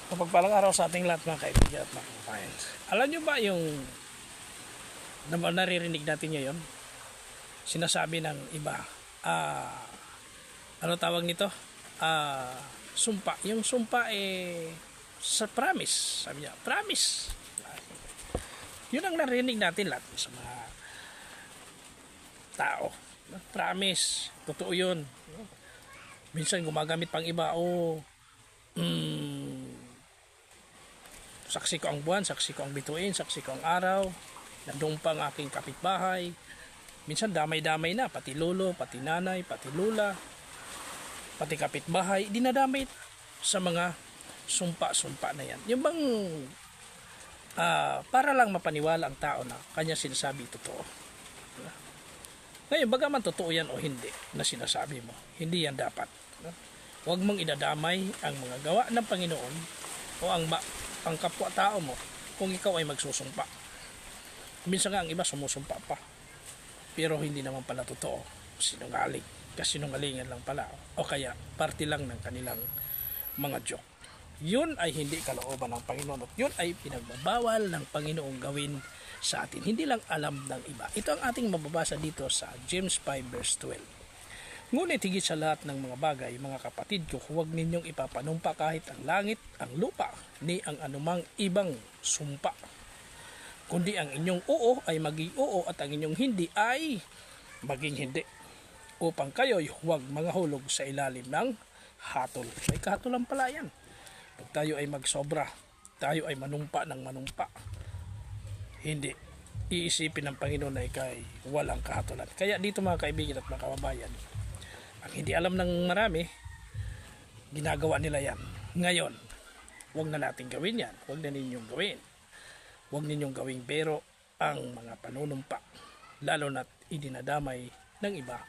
Mapagpalang araw sa ating lahat mga kaibigan at mga kababayan. Alam nyo ba yung naririnig natin ngayon? Sinasabi ng iba, ano tawag nito? Sumpa. Yung sumpa sa promise. Sabi niya, promise. Yun ang narinig natin lahat sa mga tao. Promise. Totoo yun. Minsan gumagamit pang iba, saksi ko ang buwan, saksi ko ang bituin, saksi ko ang araw, nandun pa ang aking kapitbahay. Minsan damay-damay na, pati lolo, pati nanay, pati lula, pati kapitbahay, dinadamay sa mga sumpa-sumpa na yan. Yung bang para lang mapaniwala ang tao na kanya sinasabi totoo. Ngayon, bagaman totoo yan o hindi na sinasabi mo, hindi yan dapat. Huwag mong idadamay ang mga gawa ng Panginoon o ang kapwa-tao mo kung ikaw ay magsusumpa. Minsan nga ang iba sumusumpa pa, pero hindi naman pala totoo. Sinungaling. Kasinungalingan lang pala. O kaya, parte lang ng kanilang mga joke. Yun ay hindi kalooban ng Panginoon. At yun ay pinagbabawal ng Panginoong gawin sa atin. Hindi lang alam ng iba. Ito ang ating mababasa dito sa James 5 verse 12. Ngunit higit sa lahat ng mga bagay, mga kapatid ko, huwag ninyong ipapanumpa kahit ang langit, ang lupa, ni ang anumang ibang sumpa. Kundi ang inyong oo ay maging oo at ang inyong hindi ay maging hindi. Upang kayo'y huwag mangahulog sa ilalim ng hatol. May kahatulan pala yan. Pag tayo ay magsobra, tayo ay manumpa ng manumpa, hindi iisipin ng Panginoon na ikay walang kahatulan. Kaya dito mga kaibigan at mga kababayan, ang hindi alam ng marami, ginagawa nila yan. Ngayon, huwag na natin gawin yan. Huwag na ninyong gawin. Huwag ninyong gawin, pero ang mga panunumpa, lalo na't idinadamay ng iba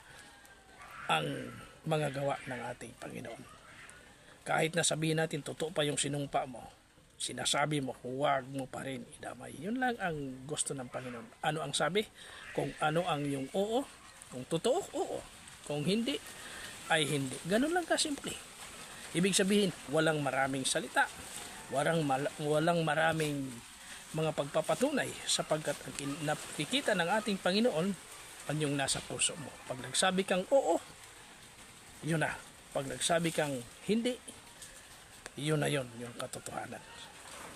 ang mga gawa ng ating Panginoon. Kahit na sabihin natin totoo pa yung sinumpa mo, sinasabi mo, huwag mo pa rin idamay. Yun lang ang gusto ng Panginoon. Ano ang sabi? Kung ano ang yung oo, kung totoo, oo. Kung hindi, ay hindi. Ganun lang kasimple. Ibig sabihin, walang maraming salita, walang maraming mga pagpapatunay, sapagkat ang nakikita ng ating Panginoon ang yung nasa puso mo. Pag nagsabi kang oo, yun na. Pag nagsabi kang hindi, yun na yun, yung katotohanan.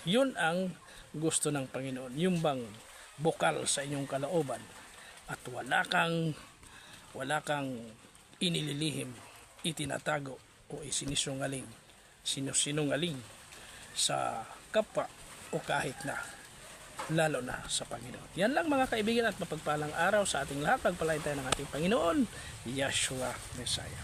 Yun ang gusto ng Panginoon. Yung bang bukal sa inyong kalooban at wala kang inililihim, itinatago o sinungaling sa kapwa o kahit na lalo na sa Panginoon. Yan lang mga kaibigan at mapagpalang araw sa ating lahat. Pagpalain tayo ng ating Panginoon, Yeshua Messiah.